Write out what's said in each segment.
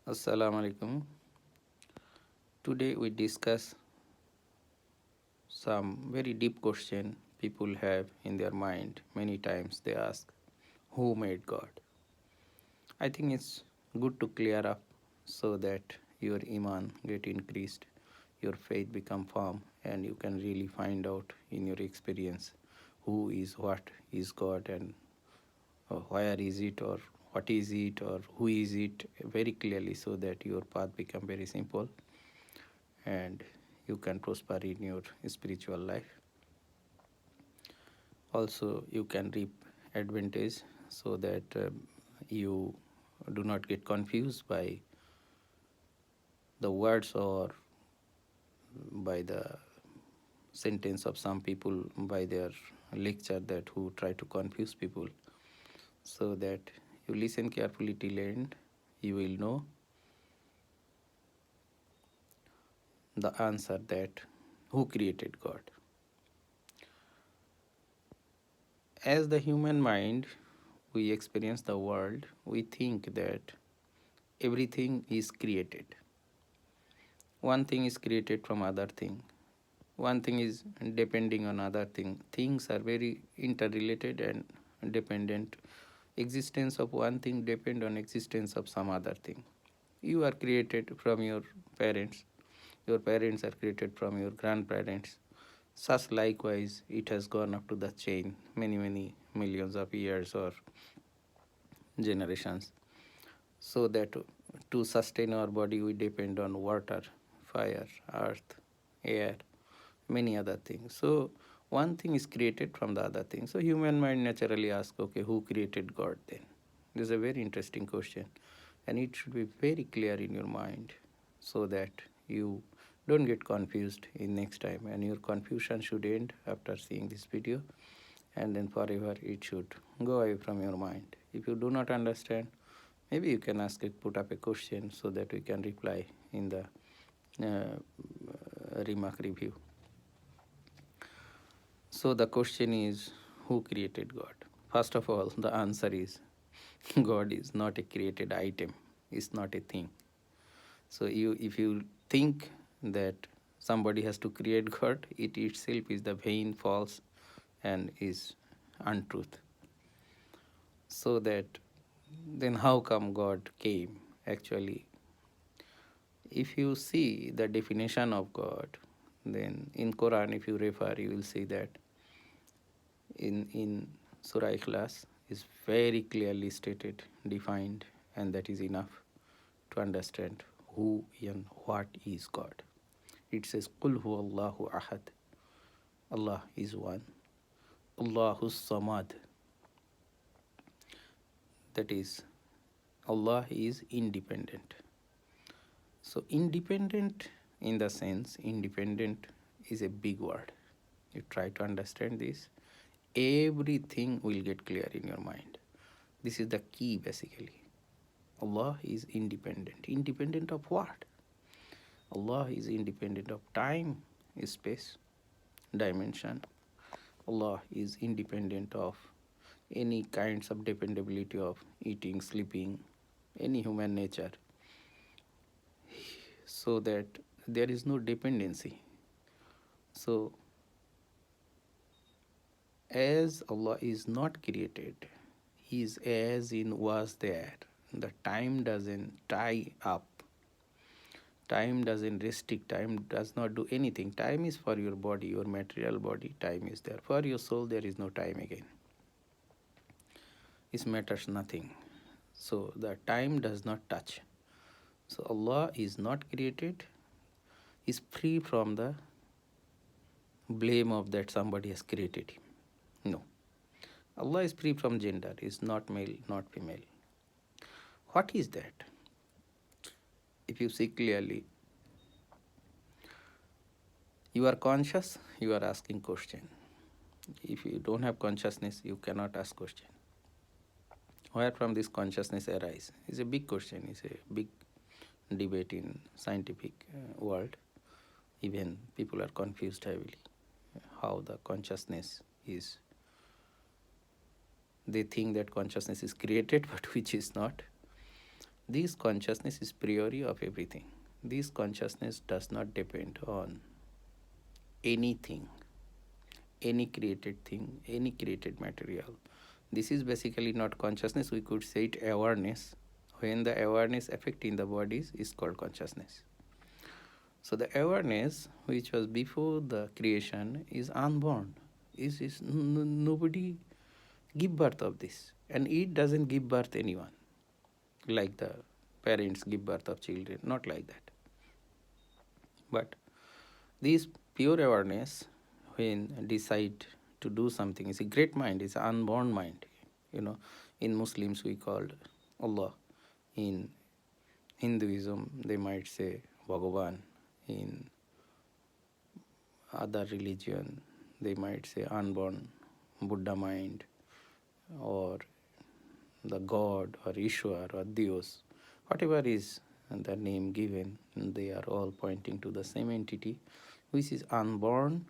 Assalamu alaikum. Today we discuss some very deep question people have in their mind. Many times they ask, who made God? I think it's good to clear up so that your iman get increased, your faith become firm, and you can really find out in your experience who is what is God and where is it or what is it or who is it very clearly so that your path become very simple and you can prosper in your spiritual life. Also, you can reap advantage so that you do not get confused by the words or by the sentence of some people by their lecture that who try to confuse people, so that you listen carefully till end, you will know the answer that who created God. As the human mind, we experience the world, we think that everything is created. One thing is created from other thing. One thing is depending on other thing. Things are very interrelated and dependent. Existence of one thing depend on existence of some other thing. You are created from your parents. Your parents are created from your grandparents. Such likewise, it has gone up to the chain many millions of years or generations, so that to sustain our body we depend on water, fire, earth, air, many other things. So one thing is created from the other thing. So human mind naturally asks, okay, who created God then? This is a very interesting question, and it should be very clear in your mind so that you don't get confused in next time, and your confusion should end after seeing this video, and then forever it should go away from your mind. If you do not understand, maybe you can put up a question so that we can reply in the remark review. So the question is, who created God? First of all, the answer is God is not a created item, is not a thing. So if you think that somebody has to create God, it itself is the vain, false, and is untruth. So that then how come God came? Actually, if you see the definition of God, then in Quran, if you refer, you will see that in Surah Ikhlas is very clearly stated, defined, and that is enough to understand who and what is God. It says, Qul hu Allahu ahad. Allah is one. Allahu samad. That is, Allah is independent. So independent, in the sense, independent is a big word. You try to understand this, everything will get clear in your mind. This is the key basically. Allah is independent. Independent of what? Allah is independent of time, space, dimension. Allah is independent of any kinds of dependability of eating, sleeping, any human nature, so that there is no dependency. So as Allah is not created, He is as in was there. The time doesn't tie up. Time doesn't restrict. Time does not do anything. Time is for your body, your material body. Time is there. For your soul, there is no time again. It matters nothing. So the time does not touch. So Allah is not created, is free from the blame of that somebody has created him. No. Allah is free from gender, is not male, not female. What is that? If you see clearly, you are conscious, you are asking question. If you don't have consciousness, you cannot ask question. Where from this consciousness arise? Is a big question, is a big debate in scientific world. Even people are confused heavily how the consciousness is. They think that consciousness is created, but which is not. This consciousness is priori of everything. This consciousness does not depend on anything, any created thing, any created material. This is basically not consciousness, we could say it awareness. When the awareness affecting the bodies is called consciousness. So the awareness which was before the creation is unborn. Nobody give birth of this. And it doesn't give birth anyone. Like the parents give birth of children. Not like that. But this pure awareness, when decide to do something, is a great mind, it's an unborn mind. You know, in Muslims we called Allah. In Hinduism they might say Bhagavan. In other religion they might say unborn Buddha mind, or the God, or Ishwar, or Dios, whatever is the name given, they are all pointing to the same entity which is unborn.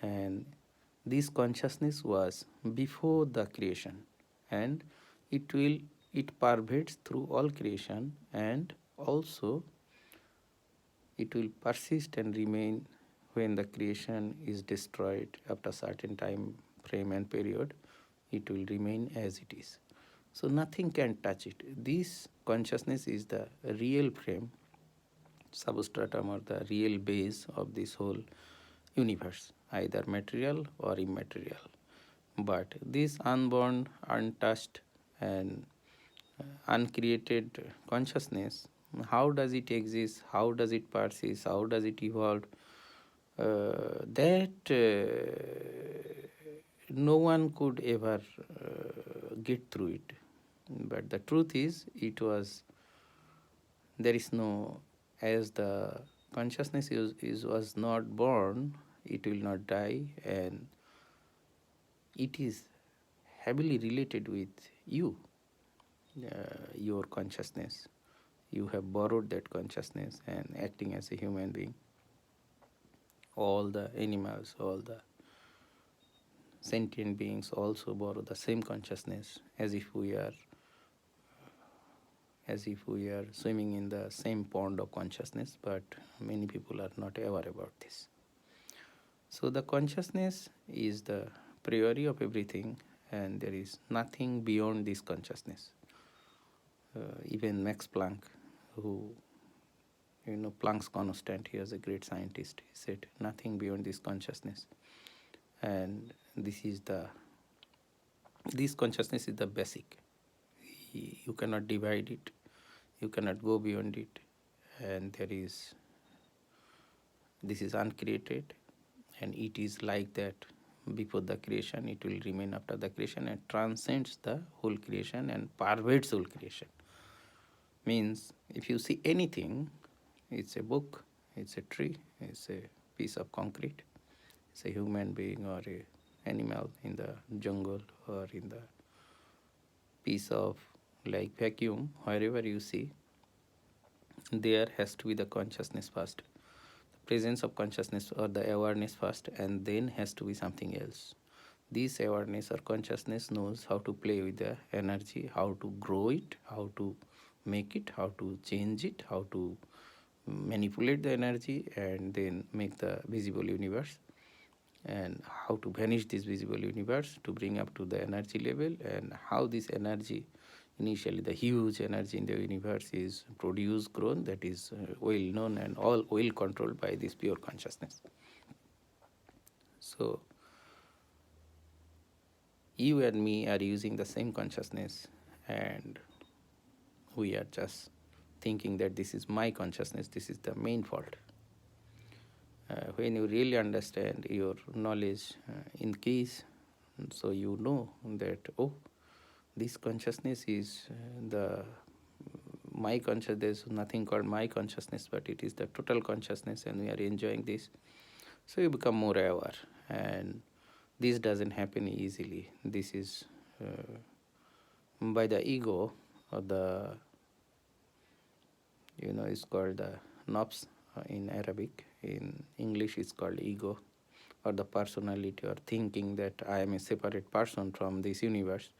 And this consciousness was before the creation, and it pervades through all creation, and also it will persist and remain when the creation is destroyed after certain time frame and period. It will remain as it is, so nothing can touch it. This consciousness is the real frame, substratum, or the real base of this whole universe, either material or immaterial. But this unborn, untouched, and uncreated consciousness, how does it exist? How does it persist? How does it evolve? That no one could ever get through it. But the truth is, there is no, as the consciousness was not born, it will not die, and it is heavily related with you, your consciousness. You have borrowed that consciousness and acting as a human being. All the animals, all the sentient beings also borrow the same consciousness, as if we are swimming in the same pond of consciousness, but many people are not aware about this. So the consciousness is the priori of everything, and there is nothing beyond this consciousness. Even Max Planck, who, Planck's constant, he was a great scientist, he said nothing beyond this consciousness. And this consciousness is the basic. You cannot divide it, you cannot go beyond it, and this is uncreated, and it is like that before the creation, it will remain after the creation, and transcends the whole creation and pervades whole creation. Means if you see anything, it's a book, it's a tree, it's a piece of concrete, it's a human being or a animal in the jungle, or in the piece of like vacuum, wherever you see, there has to be the consciousness first, the presence of consciousness or the awareness first, and then has to be something else. This awareness or consciousness knows how to play with the energy, how to grow it, how to make it, how to change it, how to manipulate the energy, and then make the visible universe, and how to vanish this visible universe to bring up to the energy level, and how this energy, initially the huge energy in the universe, is produced, grown, that is well known and all well controlled by this pure consciousness. So you and me are using the same consciousness, and we are just thinking that this is my consciousness, this is the main fault. When you really understand, your knowledge increase, so you know that, oh, this consciousness is my consciousness. There's nothing called my consciousness, but it is the total consciousness, and we are enjoying this. So you become more aware, and this doesn't happen easily. This is by the ego, or the, it's called the nafs in Arabic. In English it's called ego, or the personality, or thinking that I am a separate person from this universe.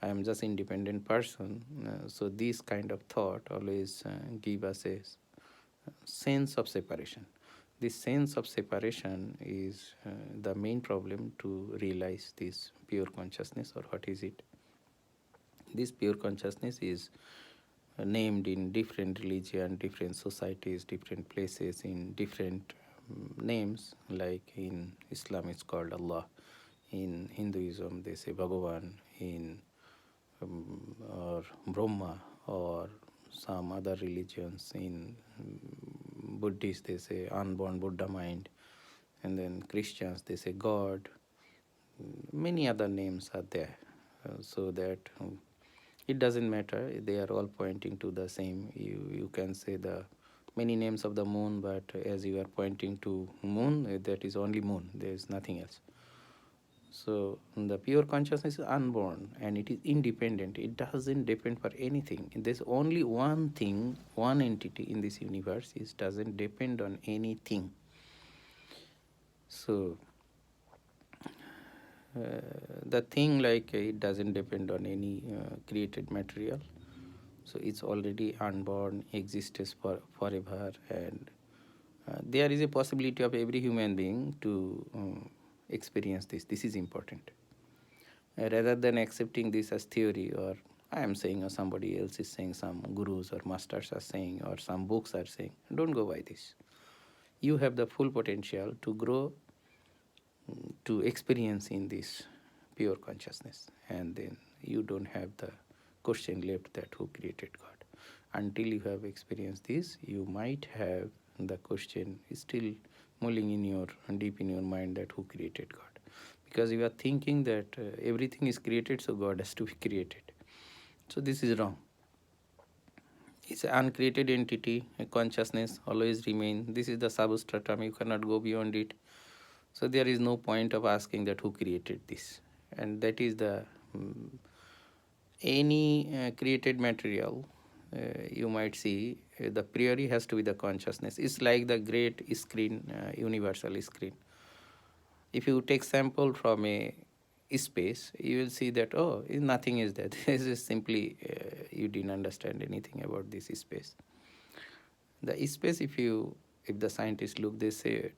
I am just independent person. So this kind of thought always give us a sense of separation. This sense of separation is the main problem to realize this pure consciousness, or what is it. This pure consciousness is named in different religion, different societies, different places, in different names. Like in Islam it's called Allah, in Hinduism they say Bhagavan, in or Brahma, or some other religions, in Buddhists they say unborn Buddha mind, and then Christians they say God. Many other names are there, so that it doesn't matter, they are all pointing to the same. You can say the many names of the moon, but as you are pointing to moon, that is only moon, there is nothing else. So the pure consciousness is unborn and it is independent. It doesn't depend for anything. There's only one thing, one entity in this universe. It doesn't depend on anything. So the thing, like it doesn't depend on any created material. So it's already unborn, exists forever, and there is a possibility of every human being to experience this. This is important. Rather than accepting this as theory, or I am saying, or somebody else is saying, some gurus or masters are saying, or some books are saying, don't go by this. You have the full potential to grow, to experience in this pure consciousness, and then you don't have the question left that who created God. Until you have experienced this, you might have the question still mulling in your deep in your mind, that who created God, because you are thinking that everything is created, so God has to be created. So this is wrong. It's an uncreated entity. A consciousness always remains. This is the substratum, you cannot go beyond it. So there is no point of asking that who created this. And that is the any created material, you might see the priori has to be the consciousness. It's like the great screen, universal screen. If you take sample from a space, you will see that, oh, nothing is there. This is simply you didn't understand anything about this space. The space, if the scientists look, they say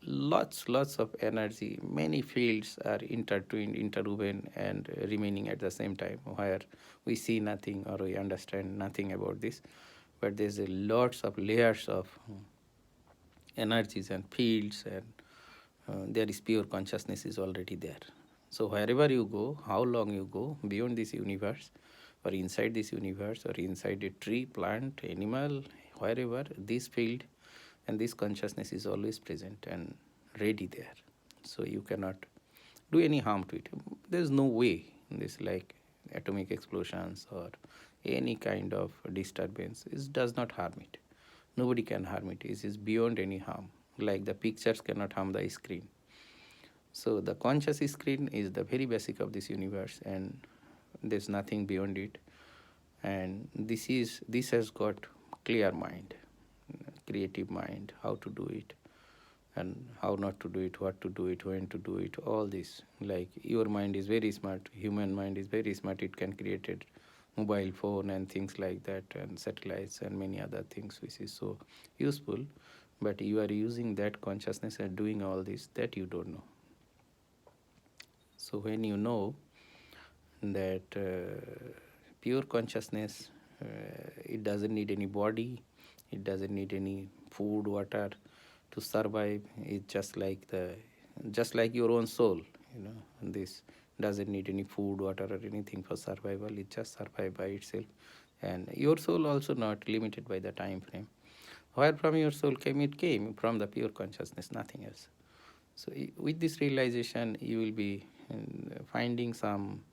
lots of energy, many fields are intertwined, interwoven, and remaining at the same time, where we see nothing or we understand nothing about this, but there's a lots of layers of energies and fields, and there is pure consciousness is already there. So wherever you go, how long you go beyond this universe, or inside this universe, or inside a tree, plant, animal, wherever, this field and this consciousness is always present and ready there. So you cannot do any harm to it. There is no way this, like atomic explosions or any kind of disturbance, it does not harm it. Nobody can harm it. It is beyond any harm. Like the pictures cannot harm the screen. So the conscious screen is the very basic of this universe, and there's nothing beyond it. And this has got clear mind, creative mind, how to do it and how not to do it, what to do it, when to do it, all this. Like your mind is very smart, human mind is very smart, it can create a mobile phone and things like that, and satellites and many other things, which is so useful. But you are using that consciousness and doing all this, that you don't know. So when you know that pure consciousness, it doesn't need any body, it doesn't need any food, water to survive. It's just like your own soul, and this doesn't need any food, water, or anything for survival. It just survives by itself. And your soul also not limited by the time frame. Where from your soul came? It came from the pure consciousness, nothing else. So with this realization, you will be finding some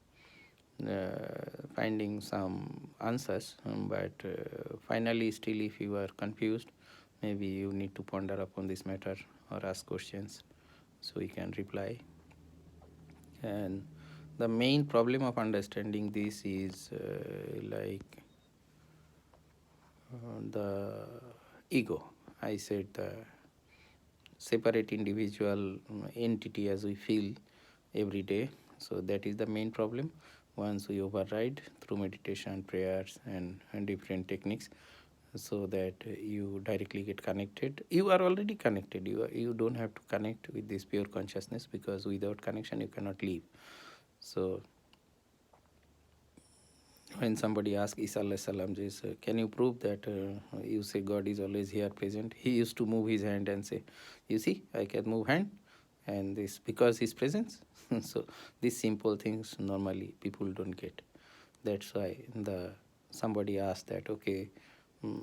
answers, but finally, still, if you are confused, maybe you need to ponder upon this matter or ask questions so you can reply. And the main problem of understanding this is the ego. I said the separate individual entity as we feel every day. So that is the main problem. once we override through meditation, prayers, and different techniques, so that you directly get connected. You are already connected. You don't have to connect with this pure consciousness, because without connection you cannot live. So when somebody asks Isa alayhi salam, can you prove that you say God is always here present? He used to move his hand and say, you see, I can move hand, and this because his presence. So these simple things normally people don't get. That's why the somebody asked that, okay, mm,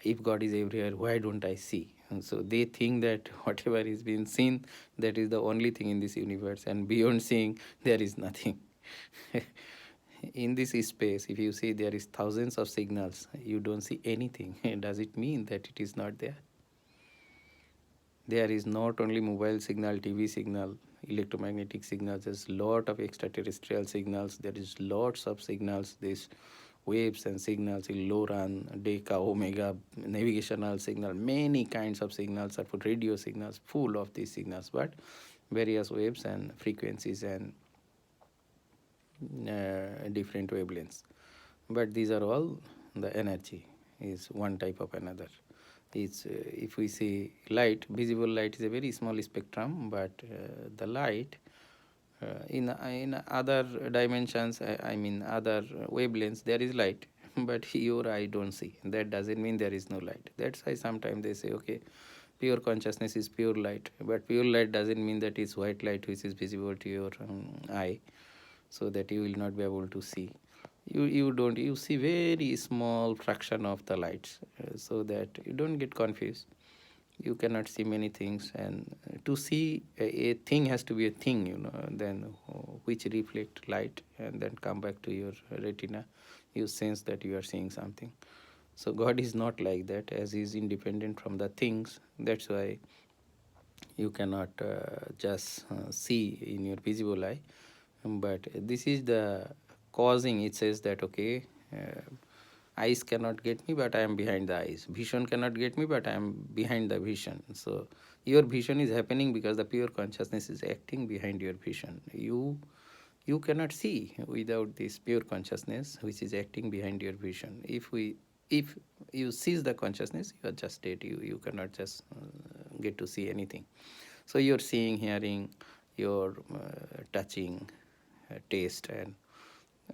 if God is everywhere, why don't I see? And so they think that whatever is being seen, that is the only thing in this universe, and beyond seeing, there is nothing. In this space, if you see there is thousands of signals, you don't see anything. Does it mean that it is not there? There is not only mobile signal, TV signal, electromagnetic signals, there's lot of extraterrestrial signals, there is lots of signals, these waves and signals in LORAN, DECA, Omega, navigational signal, many kinds of signals are for radio signals, full of these signals, but various waves and frequencies and different wavelengths. But these are all the energy is one type of another. It's if we see light, visible light is a very small spectrum, but the light in other dimensions, I mean other wavelengths, there is light, but your eye don't see. That doesn't mean there is no light. That's why sometimes they say, okay, pure consciousness is pure light, but pure light doesn't mean that it's white light which is visible to your eye, so that you will not be able to see. You see very small fraction of the lights, so that you don't get confused. You cannot see many things, and to see a thing has to be a thing, then which reflect light and then come back to your retina. You sense that you are seeing something. So God is not like that, as he is independent from the things. That's why you cannot just see in your visible eye. But this is the causing. It says that, okay, eyes cannot get me, but I am behind the eyes. Vision cannot get me, but I am behind the vision. So your vision is happening because the pure consciousness is acting behind your vision. You cannot see without this pure consciousness which is acting behind your vision. If you seize the consciousness, you are just dead. You cannot just get to see anything. So you're seeing, hearing, you're touching, taste, and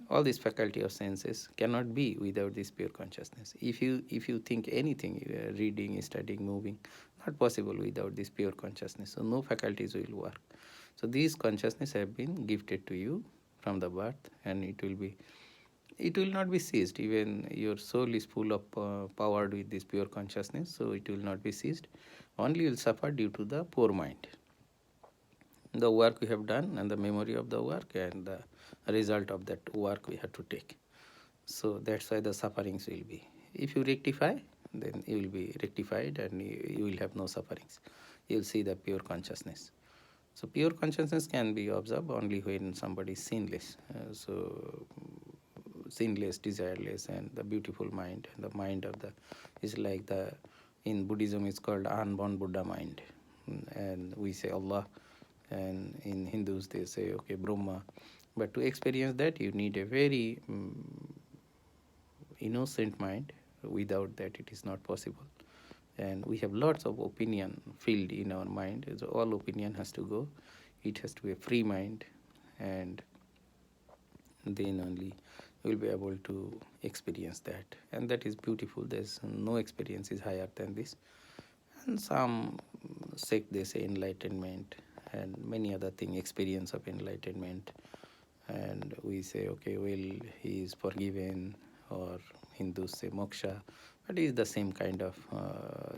all this faculty of senses cannot be without this pure consciousness. If you think anything, reading, studying, moving, not possible without this pure consciousness. So no faculties will work. So these consciousness have been gifted to you from the birth, and it will not be seized. Even your soul is full of powered with this pure consciousness, so it will not be seized. Only will suffer due to the poor mind, the work we have done, and the memory of the work, and the result of that work we have to take. So that's why the sufferings will be. If you rectify, then you will be rectified, and you will have no sufferings. You will see the pure consciousness. So pure consciousness can be observed only when somebody is sinless. So sinless, desireless, and the beautiful mind. And the mind of the is like the in Buddhism it's called unborn Buddha mind, and we say Allah, and in Hindus they say, okay, Brahma. But to experience that, you need a very innocent mind. Without that, it is not possible. And we have lots of opinion filled in our mind. So all opinion has to go. It has to be a free mind, and then only you will be able to experience that. And that is beautiful. There's no experience is higher than this. And some sect they say enlightenment, and many other thing, experience of enlightenment. And we say, okay, well, he is forgiven, or Hindus say moksha, but it is the same kind of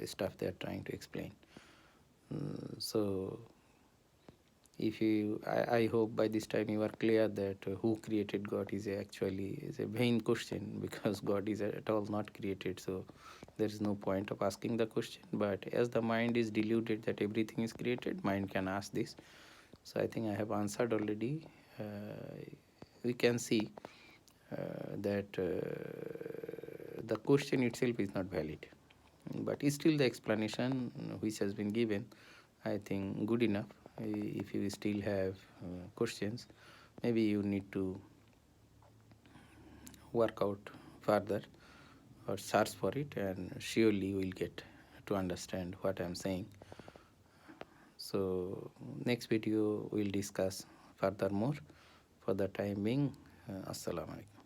stuff they are trying to explain. So if you, I hope by this time you are clear that who created God is actually is a vain question, because God is at all not created. So there is no point of asking the question. But as the mind is deluded that everything is created, mind can ask this. So I think I have answered already. We can see that the question itself is not valid, but still the explanation which has been given, I think, good enough. If you still have questions, maybe you need to work out further or search for it, and surely you will get to understand what I'm saying. So next video we'll discuss furthermore. For the time being, assalamu alaikum.